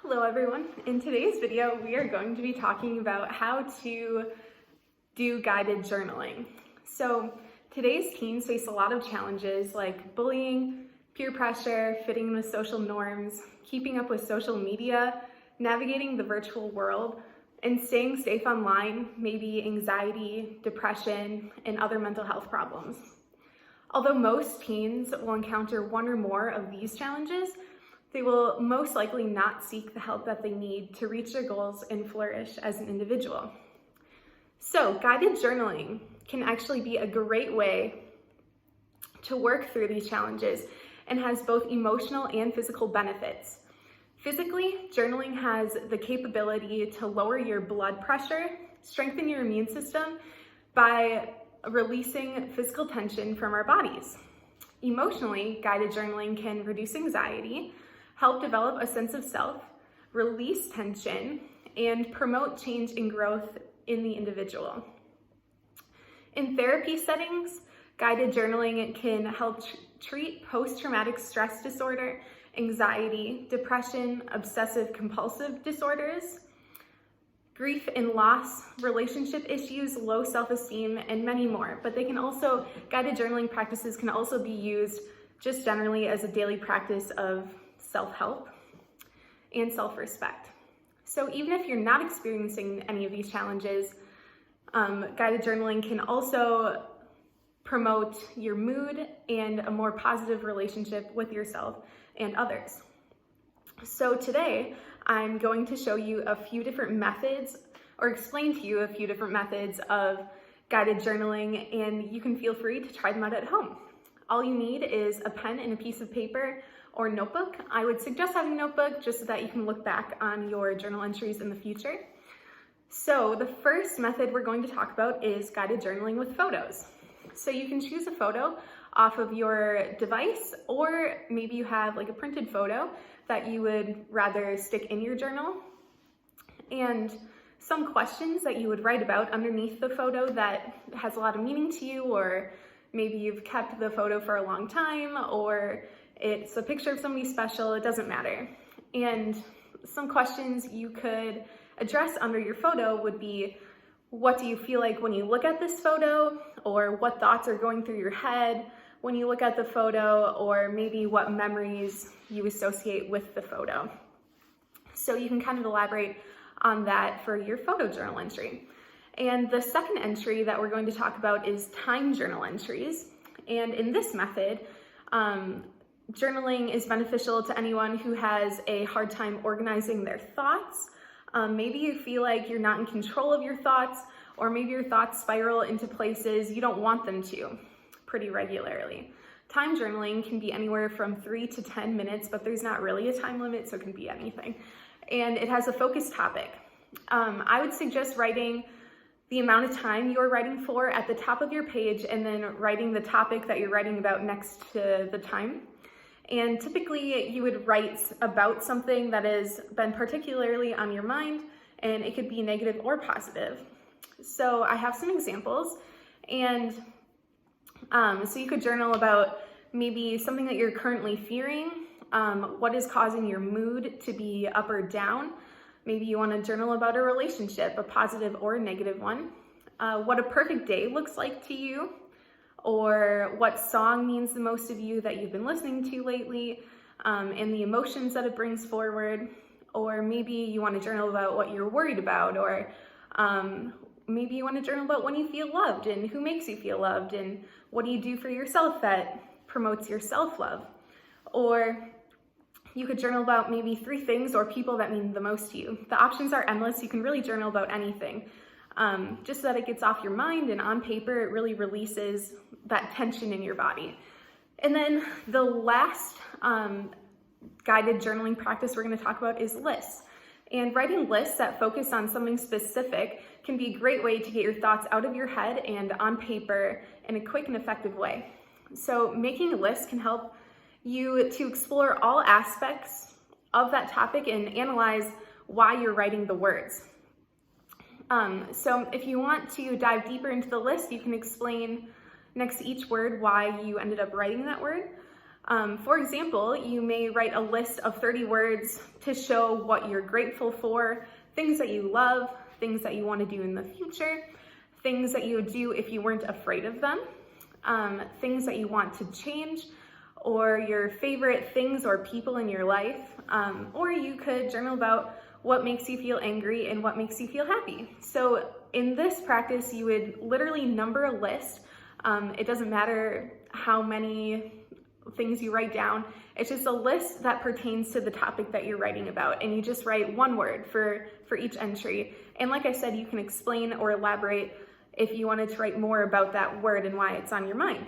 Hello everyone. In today's video, we are going to be talking about how to do guided journaling. So today's teens face a lot of challenges like bullying, peer pressure, fitting in with social norms, keeping up with social media, navigating the virtual world, and staying safe online, maybe anxiety, depression, and other mental health problems. Although most teens will encounter one or more of these challenges, they will most likely not seek the help that they need to reach their goals and flourish as an individual. So, guided journaling can actually be a great way to work through these challenges and has both emotional and physical benefits. Physically, journaling has the capability to lower your blood pressure, strengthen your immune system by releasing physical tension from our bodies. Emotionally, guided journaling can reduce anxiety, help develop a sense of self, release tension, and promote change and growth in the individual. In therapy settings, guided journaling can help treat post-traumatic stress disorder, anxiety, depression, obsessive-compulsive disorders, grief and loss, relationship issues, low self-esteem, and many more. But guided journaling practices can also be used just generally as a daily practice of self-help and self-respect. So even if you're not experiencing any of these challenges, guided journaling can also promote your mood and a more positive relationship with yourself and others. So today, I'm going to show you a few different methods or explain to you a few different methods of guided journaling, and you can feel free to try them out at home. All you need is a pen and a piece of paper or notebook. I would suggest having a notebook just so that you can look back on your journal entries in the future. So the first method we're going to talk about is guided journaling with photos. So you can choose a photo off of your device, or maybe you have like a printed photo that you would rather stick in your journal, and some questions that you would write about underneath the photo that has a lot of meaning to you, or maybe you've kept the photo for a long time, or it's a picture of somebody special, it doesn't matter. And some questions you could address under your photo would be, what do you feel like when you look at this photo? Or what thoughts are going through your head when you look at the photo? Or maybe what memories you associate with the photo. So you can kind of elaborate on that for your photo journal entry. And the second entry that we're going to talk about is time journal entries. And in this method, journaling is beneficial to anyone who has a hard time organizing their thoughts. Maybe you feel like you're not in control of your thoughts, or maybe your thoughts spiral into places you don't want them to pretty regularly. Time journaling can be anywhere from 3 to 10 minutes, but there's not really a time limit, so it can be anything. And it has a focused topic. I would suggest writing the amount of time you're writing for at the top of your page, and then writing the topic that you're writing about next to the time. And typically you would write about something that has been particularly on your mind, and it could be negative or positive. So I have some examples, and so you could journal about maybe something that you're currently fearing, what is causing your mood to be up or down. Maybe you want to journal about a relationship, a positive or a negative one, what a perfect day looks like to you, or what song means the most to you that you've been listening to lately, and the emotions that it brings forward. Or maybe you want to journal about what you're worried about, or maybe you want to journal about when you feel loved and who makes you feel loved, and what do you do for yourself that promotes your self-love. Or you could journal about maybe 3 things or people that mean the most to you. The options are endless. You can really journal about anything. Just so that it gets off your mind, and on paper it really releases that tension in your body. And then the last guided journaling practice we're going to talk about is lists. And writing lists that focus on something specific can be a great way to get your thoughts out of your head and on paper in a quick and effective way. So making a list can help you to explore all aspects of that topic and analyze why you're writing the words. So if you want to dive deeper into the list, you can explain next to each word why you ended up writing that word. For example, you may write a list of 30 words to show what you're grateful for, things that you love, things that you want to do in the future, things that you would do if you weren't afraid of them, things that you want to change, or your favorite things or people in your life, or you could journal about what makes you feel angry and what makes you feel happy. So in this practice, you would literally number a list. It doesn't matter how many things you write down. It's just a list that pertains to the topic that you're writing about, and you just write one word for each entry. And like I said, you can explain or elaborate if you wanted to write more about that word and why it's on your mind.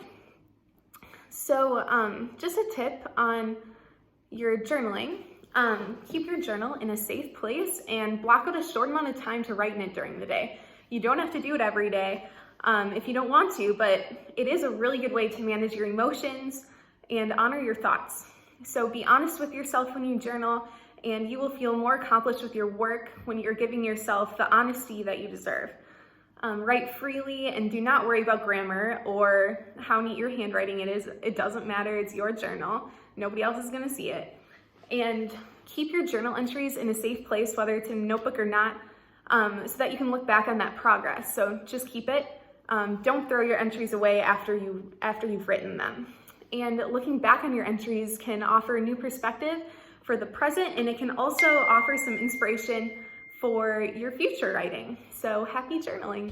So just a tip on your journaling. Keep your journal in a safe place and block out a short amount of time to write in it during the day. You don't have to do it every day if you don't want to, but it is a really good way to manage your emotions and honor your thoughts. So be honest with yourself when you journal, and you will feel more accomplished with your work when you're giving yourself the honesty that you deserve. Write freely and do not worry about grammar or how neat your handwriting it is. It doesn't matter, it's your journal. Nobody else is gonna see it. And keep your journal entries in a safe place, whether it's in a notebook or not, so that you can look back on that progress. So just keep it. Don't throw your entries away after you've written them. And looking back on your entries can offer a new perspective for the present, and it can also offer some inspiration for your future writing. So happy journaling.